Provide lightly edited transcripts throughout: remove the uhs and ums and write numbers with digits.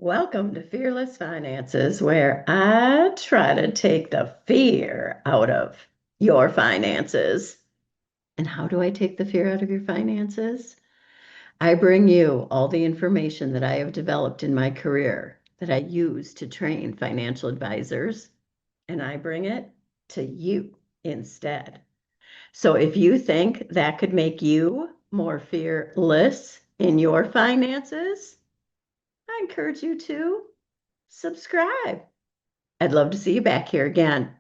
Welcome to Fearless Finances, where I try to take the fear out of your finances. And how do I take the fear out of your finances? I bring you all the information that I have developed in my career that I use to train financial advisors, and I bring it to you instead. So if you think that could make you more fearless in your finances, I encourage you to subscribe. I'd love to see you back here again.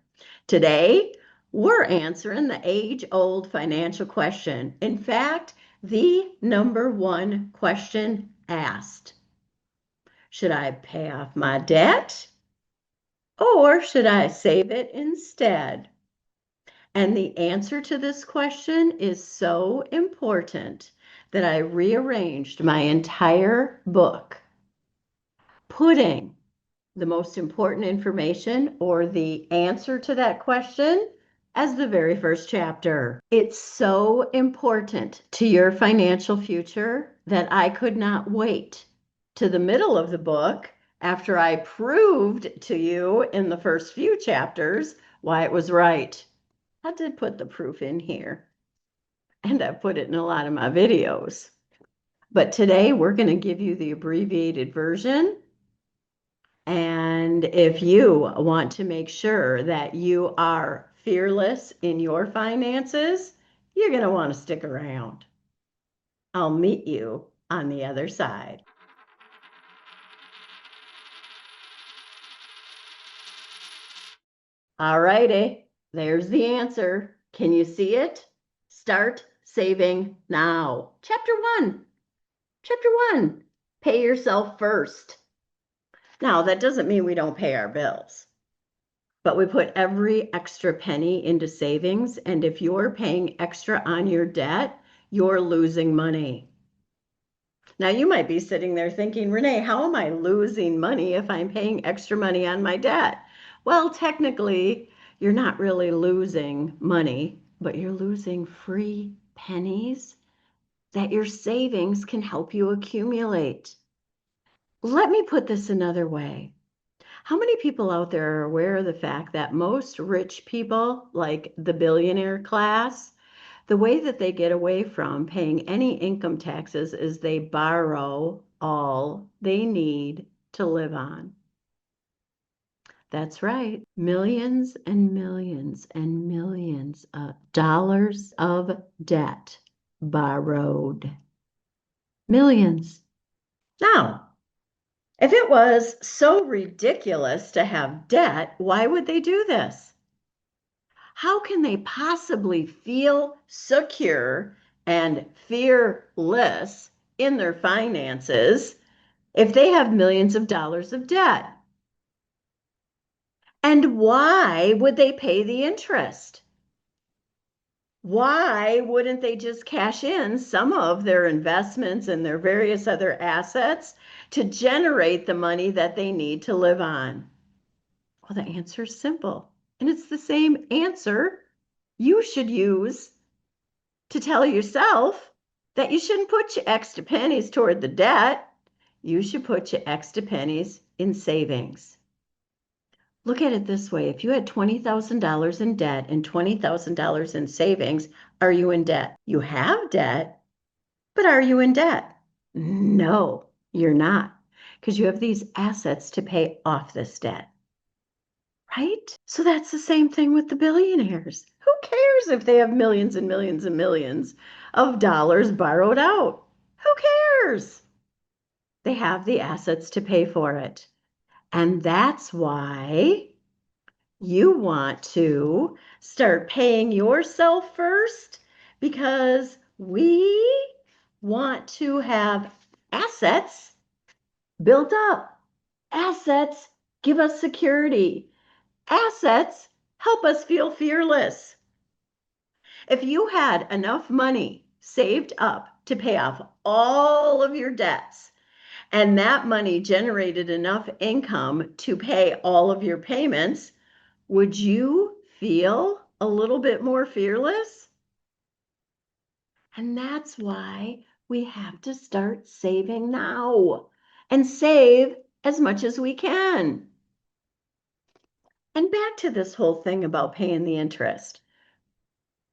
Today, we're answering the age-old financial question. In fact, the number one question asked. Should I pay off my debt or should I save it instead? And the answer to this question is so important that I rearranged my entire book, putting the most important information or the answer to that question as the very first chapter. It's so important to your financial future that I could not wait to the middle of the book after I proved to you in the first few chapters why it was right. I did put the proof in here, and I put it in a lot of my videos. But today we're going to give you the abbreviated version. And if you want to make sure that you are fearless in your finances, you're going to want to stick around. I'll meet you on the other side. All righty, there's the answer. Can you see it? Start saving now. Chapter one, pay yourself first. Now, that doesn't mean we don't pay our bills. But we put every extra penny into savings. And if you're paying extra on your debt, you're losing money. Now, you might be sitting there thinking, Renee, how am I losing money if I'm paying extra money on my debt? Well, technically, you're not really losing money, but you're losing free pennies that your savings can help you accumulate. Let me put this another way. How many people out there are aware of the fact that most rich people, like the billionaire class, the way that they get away from paying any income taxes is they borrow all they need to live on? That's right. Millions and millions and millions of dollars of debt borrowed. Millions. Now, if it was so ridiculous to have debt, why would they do this? How can they possibly feel secure and fearless in their finances if they have millions of dollars of debt? And why would they pay the interest? Why wouldn't they just cash in some of their investments and their various other assets to generate the money that they need to live on? Well, the answer is simple. And it's the same answer you should use to tell yourself that you shouldn't put your extra pennies toward the debt. You should put your extra pennies in savings. Look at it this way. If you had $20,000 in debt and $20,000 in savings, are you in debt? You have debt, but are you in debt? No, you're not, because you have these assets to pay off this debt. Right? So that's the same thing with the billionaires. Who cares if they have millions and millions and millions of dollars borrowed out? Who cares? They have the assets to pay for it. And that's why you want to start paying yourself first, because we want to have assets built up. Assets give us security. Assets help us feel fearless. If you had enough money saved up to pay off all of your debts, and that money generated enough income to pay all of your payments, would you feel a little bit more fearless? And that's why we have to start saving now and save as much as we can. And back to this whole thing about paying the interest.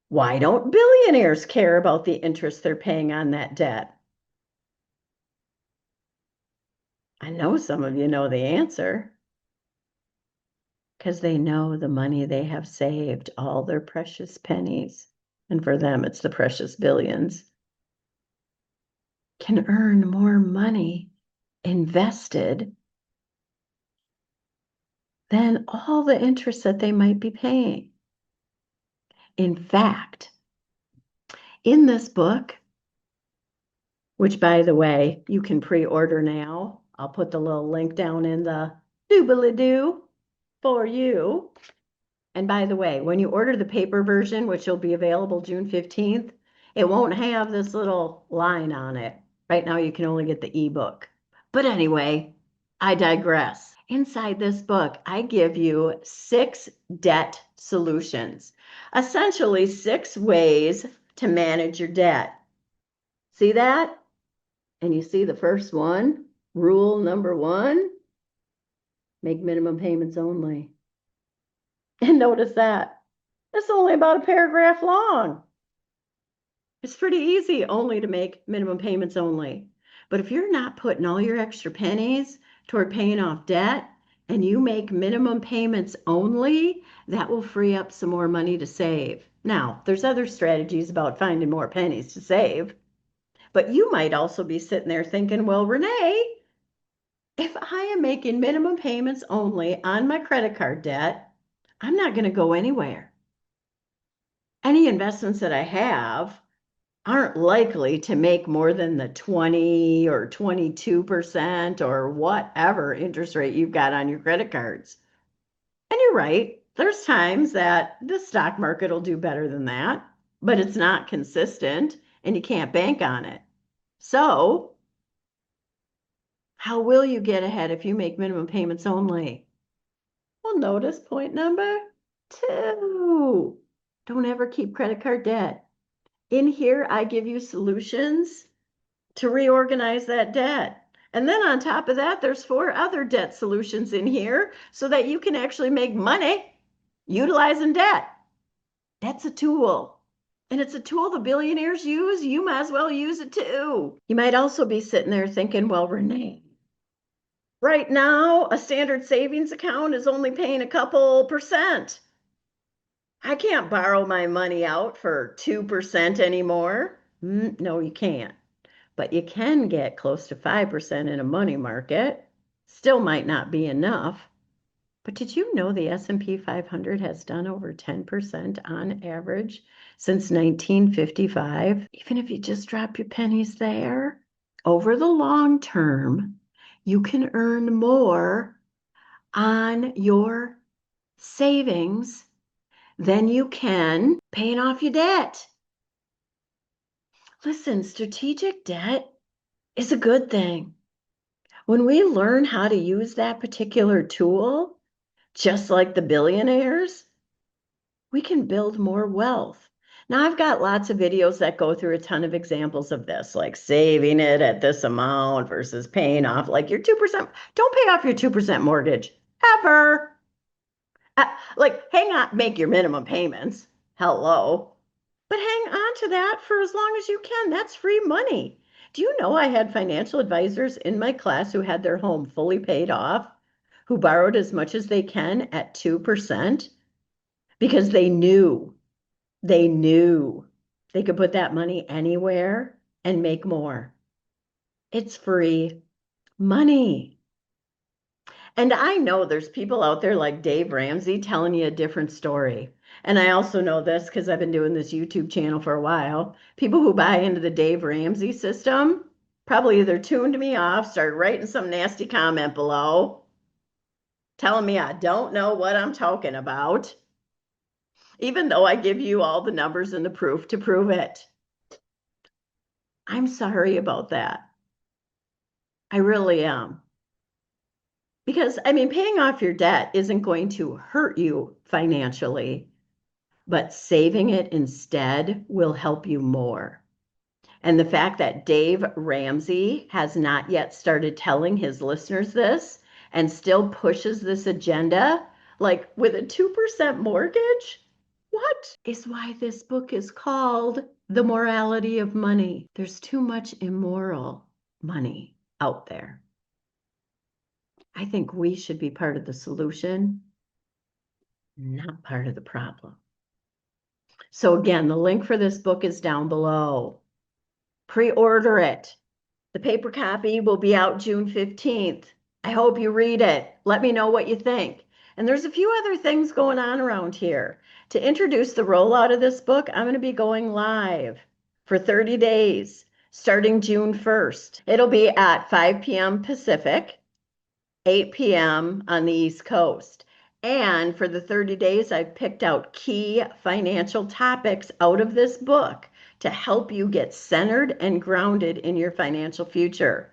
Why don't billionaires care about the interest they're paying on that debt? I know some of you know the answer. Because they know the money they have saved, all their precious pennies, and for them it's the precious billions, can earn more money invested than all the interest that they might be paying. In fact, in this book, which by the way, you can pre-order now, I'll put the little link down in the doobly-doo for you. And by the way, when you order the paper version, which will be available June 15th, it won't have this little line on it. Right now, you can only get the ebook. But anyway, I digress. Inside this book, I give you 6 debt solutions, essentially 6 ways to manage your debt. See that? And you see the first one, rule number 1, make minimum payments only. And notice that it's only about a paragraph long. It's pretty easy only to make minimum payments only. But if you're not putting all your extra pennies toward paying off debt and you make minimum payments only, that will free up some more money to save. Now, there's other strategies about finding more pennies to save. But you might also be sitting there thinking, well, Renee, if I am making minimum payments only on my credit card debt, I'm not going to go anywhere. Any investments that I have aren't likely to make more than the 20 or 22% or whatever interest rate you've got on your credit cards. And you're right, there's times that the stock market will do better than that, but it's not consistent and you can't bank on it. So, how will you get ahead if you make minimum payments only? Well, notice point number 2. Don't ever keep credit card debt. In here, I give you solutions to reorganize that debt. And then on top of that, there's 4 other debt solutions in here so that you can actually make money utilizing debt. That's a tool. And it's a tool the billionaires use. You might as well use it too. You might also be sitting there thinking, well, Renee, right now, a standard savings account is only paying a couple percent. I can't borrow my money out for 2% anymore. No, you can't. But you can get close to 5% in a money market. Still might not be enough. But did you know the S&P 500 has done over 10% on average since 1955? Even if you just drop your pennies there, over the long term, you can earn more on your savings than you can paying off your debt. Listen, strategic debt is a good thing. When we learn how to use that particular tool, just like the billionaires, we can build more wealth. Now, I've got lots of videos that go through a ton of examples of this, like saving it at this amount versus paying off like your 2%. Don't pay off your 2% mortgage ever. Like, hang on, make your minimum payments. Hello. But hang on to that for as long as you can. That's free money. Do you know I had financial advisors in my class who had their home fully paid off, who borrowed as much as they can at 2% because they knew they could put that money anywhere and make more. It's free money. And I know there's people out there like Dave Ramsey telling you a different story. And I also know this because I've been doing this YouTube channel for a while. People who buy into the Dave Ramsey system probably either tuned me off, started writing some nasty comment below, telling me I don't know what I'm talking about, even though I give you all the numbers and the proof to prove it. I'm sorry about that. I really am. Because, I mean, paying off your debt isn't going to hurt you financially, but saving it instead will help you more. And the fact that Dave Ramsey has not yet started telling his listeners this and still pushes this agenda, like with a 2% mortgage, what is why this book is called The Morality of Money. There's too much immoral money out there. I think we should be part of the solution, not part of the problem. So again, the link for this book is down below. Pre-order it. The paper copy will be out June 15th. I hope you read it. Let me know what you think. And there's a few other things going on around here. To introduce the rollout of this book, I'm going to be going live for 30 days, starting June 1st. It'll be at 5 p.m. Pacific, 8 p.m. on the East Coast. And for the 30 days, I've picked out key financial topics out of this book to help you get centered and grounded in your financial future.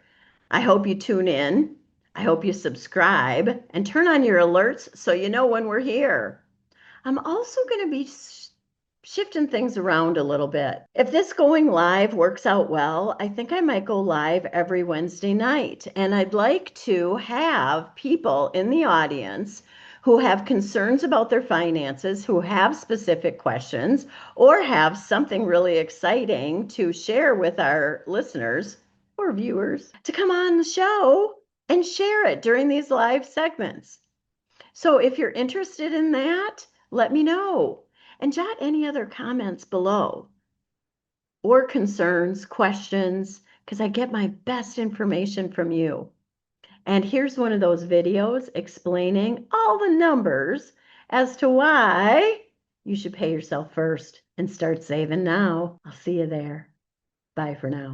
I hope you tune in. I hope you subscribe and turn on your alerts so you know when we're here. I'm also going to be shifting things around a little bit. If this going live works out well, I think I might go live every Wednesday night. And I'd like to have people in the audience who have concerns about their finances, who have specific questions, or have something really exciting to share with our listeners or viewers to come on the show and share it during these live segments. So if you're interested in that, let me know and jot any other comments below or concerns, questions, because I get my best information from you. And here's one of those videos explaining all the numbers as to why you should pay yourself first and start saving now. I'll see you there. Bye for now.